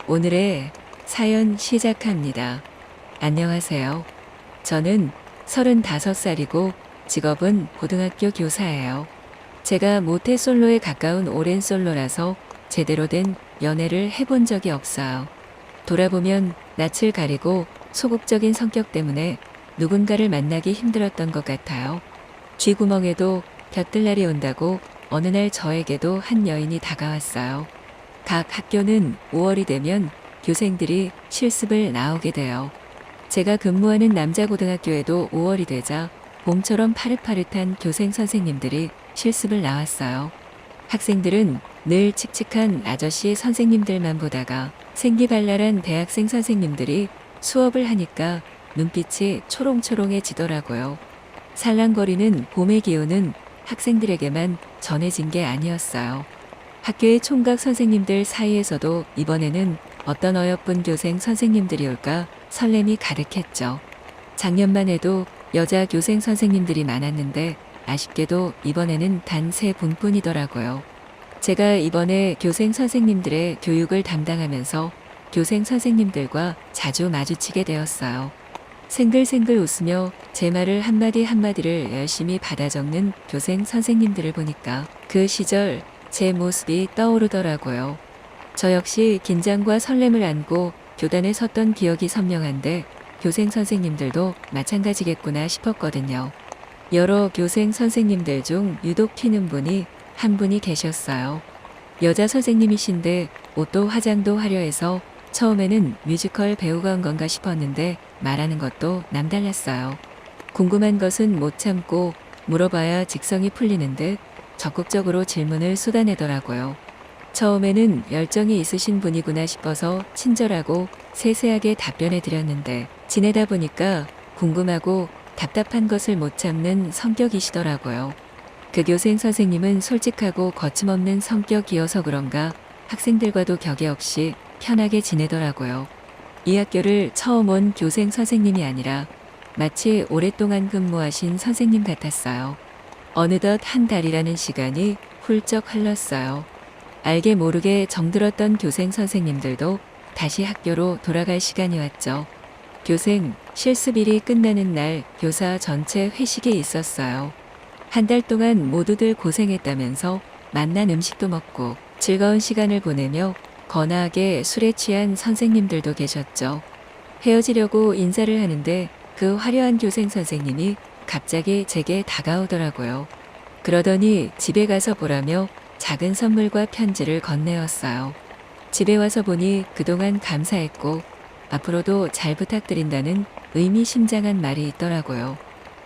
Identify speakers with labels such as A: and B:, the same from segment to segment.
A: 오늘의 사연 시작합니다. 안녕하세요. 저는 35살이고 직업은 고등학교 교사예요. 제가 모태솔로에 가까운 오랜 솔로라서 제대로 된 연애를 해본 적이 없어요. 돌아보면 낯을 가리고 소극적인 성격 때문에 누군가를 만나기 힘들었던 것 같아요. 쥐구멍에도 볕들날이 온다고 어느 날 저에게도 한 여인이 다가왔어요. 각 학교는 5월이 되면 교생들이 실습을 나오게 돼요. 제가 근무하는 남자고등학교에도 5월이 되자 봄처럼 파릇파릇한 교생 선생님들이 실습을 나왔어요. 학생들은 늘 칙칙한 아저씨 선생님들만 보다가 생기발랄한 대학생 선생님들이 수업을 하니까 눈빛이 초롱초롱해지더라고요. 살랑거리는 봄의 기운은 학생들에게만 전해진 게 아니었어요. 학교의 총각 선생님들 사이에서도 이번에는 어떤 어여쁜 교생 선생님들이 올까 설렘이 가득했죠. 작년만 해도 여자 교생 선생님들이 많았는데 아쉽게도 이번에는 단 3분뿐이더라고요. 제가 이번에 교생 선생님들의 교육을 담당하면서 교생 선생님들과 자주 마주치게 되었어요. 생글생글 웃으며 제 말을 한마디 한마디를 열심히 받아 적는 교생 선생님들을 보니까 그 시절 제 모습이 떠오르더라고요. 저 역시 긴장과 설렘을 안고 교단에 섰던 기억이 선명한데 교생 선생님들도 마찬가지겠구나 싶었거든요. 여러 교생 선생님들 중 유독 튀는 분이 한 분이 계셨어요. 여자 선생님이신데 옷도 화장도 화려해서 처음에는 뮤지컬 배우가 온 건가 싶었는데 말하는 것도 남달랐어요. 궁금한 것은 못 참고 물어봐야 직성이 풀리는 듯 적극적으로 질문을 쏟아내더라고요. 처음에는 열정이 있으신 분이구나 싶어서 친절하고 세세하게 답변해 드렸는데 지내다 보니까 궁금하고 답답한 것을 못 참는 성격이시더라고요. 그 교생 선생님은 솔직하고 거침없는 성격이어서 그런가 학생들과도 격이 없이 편하게 지내더라고요. 이 학교를 처음 온 교생 선생님이 아니라 마치 오랫동안 근무하신 선생님 같았어요. 어느덧 한 달이라는 시간이 훌쩍 흘렀어요. 알게 모르게 정들었던 교생 선생님들도 다시 학교로 돌아갈 시간이 왔죠. 교생 실습일이 끝나는 날 교사 전체 회식이 있었어요. 한 달 동안 모두들 고생했다면서 맛난 음식도 먹고 즐거운 시간을 보내며 거나하게 술에 취한 선생님들도 계셨죠. 헤어지려고 인사를 하는데 그 화려한 교생 선생님이 갑자기 제게 다가오더라고요. 그러더니 집에 가서 보라며 작은 선물과 편지를 건네었어요. 집에 와서 보니 그동안 감사했고 앞으로도 잘 부탁드린다는 의미심장한 말이 있더라고요.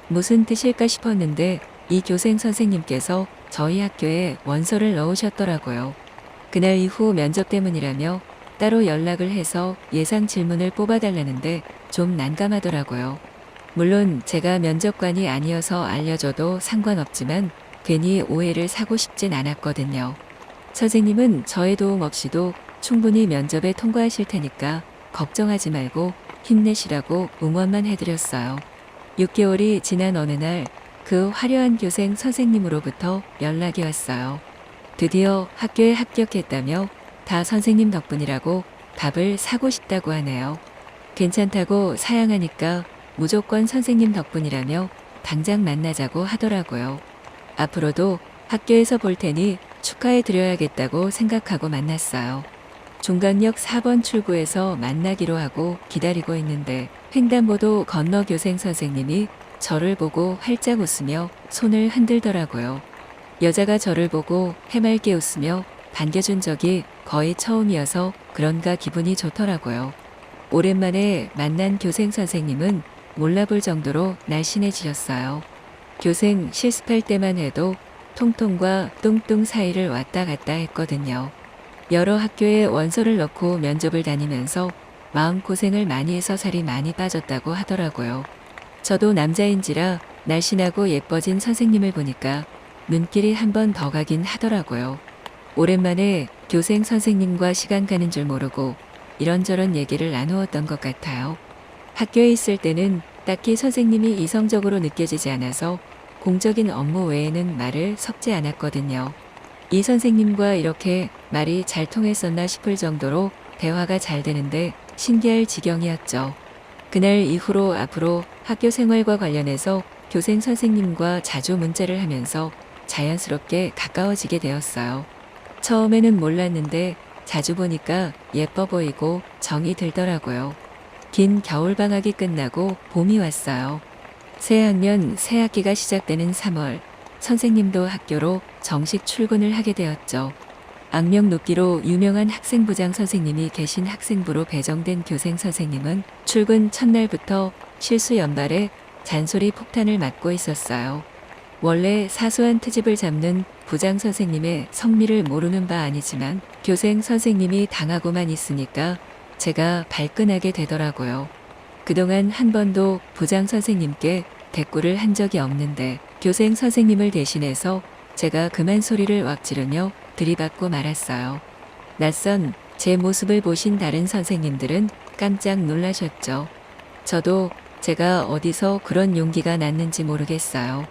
A: 무슨 뜻일까 싶었는데 이 교생 선생님께서 저희 학교에 원서를 넣으셨더라고요. 그날 이후 면접 때문이라며 따로 연락을 해서 예상 질문을 뽑아달라는데 좀 난감하더라고요. 물론 제가 면접관이 아니어서 알려줘도 상관없지만 괜히 오해를 사고 싶진 않았거든요. 선생님은 저의 도움 없이도 충분히 면접에 통과하실 테니까 걱정하지 말고 힘내시라고 응원만 해드렸어요. 6개월이 지난 어느 날 그 화려한 교생 선생님으로부터 연락이 왔어요. 드디어 학교에 합격했다며 다 선생님 덕분이라고 밥을 사고 싶다고 하네요. 괜찮다고 사양하니까 무조건 선생님 덕분이라며 당장 만나자고 하더라고요. 앞으로도 학교에서 볼 테니 축하해 드려야겠다고 생각하고 만났어요. 종강역 4번 출구에서 만나기로 하고 기다리고 있는데 횡단보도 건너 교생 선생님이 저를 보고 활짝 웃으며 손을 흔들더라고요. 여자가 저를 보고 해맑게 웃으며 반겨준 적이 거의 처음이어서 그런가 기분이 좋더라고요. 오랜만에 만난 교생 선생님은 몰라볼 정도로 날씬해지셨어요. 교생 실습할 때만 해도 통통과 뚱뚱 사이를 왔다 갔다 했거든요. 여러 학교에 원서를 넣고 면접을 다니면서 마음고생을 많이 해서 살이 많이 빠졌다고 하더라고요. 저도 남자인지라 날씬하고 예뻐진 선생님을 보니까 눈길이 한 번 더 가긴 하더라고요. 오랜만에 교생 선생님과 시간 가는 줄 모르고 이런저런 얘기를 나누었던 것 같아요. 학교에 있을 때는 딱히 선생님이 이성적으로 느껴지지 않아서 공적인 업무 외에는 말을 섞지 않았거든요. 이 선생님과 이렇게 말이 잘 통했었나 싶을 정도로 대화가 잘 되는데 신기할 지경이었죠. 그날 이후로 앞으로 학교 생활과 관련해서 교생 선생님과 자주 문자를 하면서 자연스럽게 가까워지게 되었어요. 처음에는 몰랐는데 자주 보니까 예뻐 보이고 정이 들더라고요. 긴 겨울방학이 끝나고 봄이 왔어요. 새 학년 새 학기가 시작되는 3월, 선생님도 학교로 정식 출근을 하게 되었죠. 악명 높기로 유명한 학생부장 선생님이 계신 학생부로 배정된 교생 선생님은 출근 첫날부터 실수 연발에 잔소리 폭탄을 맞고 있었어요. 원래 사소한 트집을 잡는 부장 선생님의 성미를 모르는 바 아니지만 교생 선생님이 당하고만 있으니까 제가 발끈하게 되더라고요. 그동안 한 번도 부장 선생님께 대꾸를 한 적이 없는데 교생 선생님을 대신해서 제가 그만 소리를 왁 지르며 들이받고 말았어요. 낯선 제 모습을 보신 다른 선생님들은 깜짝 놀라셨죠. 저도 제가 어디서 그런 용기가 났는지 모르겠어요.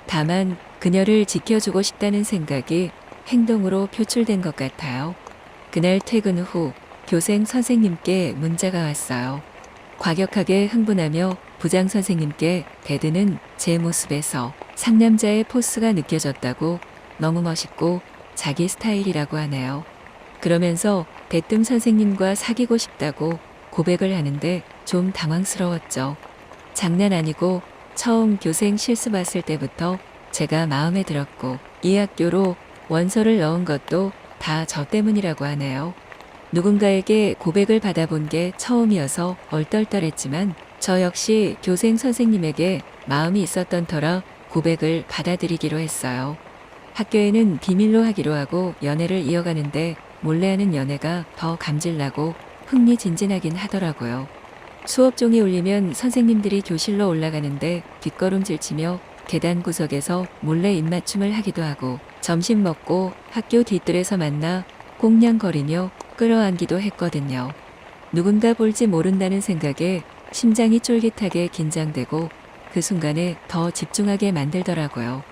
A: 다만 그녀를 지켜주고 싶다는 생각이 행동으로 표출된 것 같아요. 그날 퇴근 후 교생 선생님께 문자가 왔어요. 과격하게 흥분하며 부장 선생님께 대드는 제 모습에서 상남자의 포스가 느껴졌다고 너무 멋있고 자기 스타일이라고 하네요. 그러면서 대뜸 선생님과 사귀고 싶다고 고백을 하는데 좀 당황스러웠죠. 장난 아니고 처음 교생 실습 왔을 때부터 제가 마음에 들었고 이 학교로 원서를 넣은 것도 다 저 때문이라고 하네요. 누군가에게 고백을 받아본 게 처음이어서 얼떨떨했지만 저 역시 교생 선생님에게 마음이 있었던 터라 고백을 받아들이기로 했어요. 학교에는 비밀로 하기로 하고 연애를 이어가는데 몰래 하는 연애가 더 감질나고 흥미진진하긴 하더라고요. 수업종이 울리면 선생님들이 교실로 올라가는데 뒷걸음질치며 계단 구석에서 몰래 입맞춤을 하기도 하고 점심 먹고 학교 뒷뜰에서 만나 꽁냥거리며 끌어안기도 했거든요. 누군가 볼지 모른다는 생각에 심장이 쫄깃하게 긴장되고 그 순간에 더 집중하게 만들더라고요.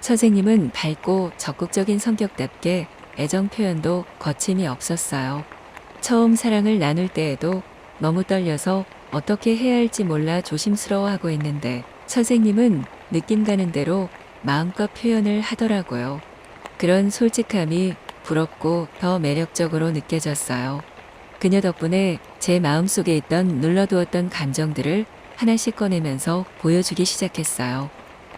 A: 선생님은 밝고 적극적인 성격답게 애정 표현도 거침이 없었어요. 처음 사랑을 나눌 때에도 너무 떨려서 어떻게 해야 할지 몰라 조심스러워하고 있는데 선생님은 느낌 가는 대로 마음껏 표현을 하더라고요. 그런 솔직함이 부럽고 더 매력적으로 느껴졌어요. 그녀 덕분에 제 마음속에 있던 눌러두었던 감정들을 하나씩 꺼내면서 보여주기 시작했어요.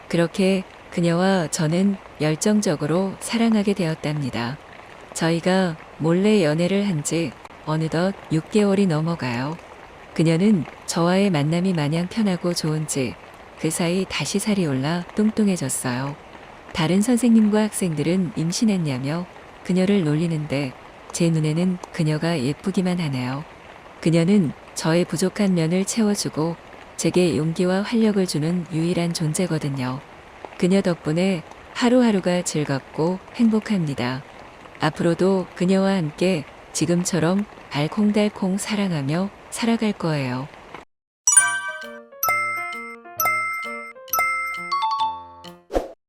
A: 그렇게 그녀와 저는 열정적으로 사랑하게 되었답니다. 저희가 몰래 연애를 한 지 어느덧 6개월이 넘어가요. 그녀는 저와의 만남이 마냥 편하고 좋은지 그 사이 다시 살이 올라 뚱뚱해졌어요. 다른 선생님과 학생들은 임신했냐며 그녀를 놀리는데 제 눈에는 그녀가 예쁘기만 하네요. 그녀는 저의 부족한 면을 채워주고 제게 용기와 활력을 주는 유일한 존재거든요. 그녀 덕분에 하루하루가 즐겁고 행복합니다. 앞으로도 그녀와 함께 지금처럼 알콩달콩 사랑하며 살아갈 거예요.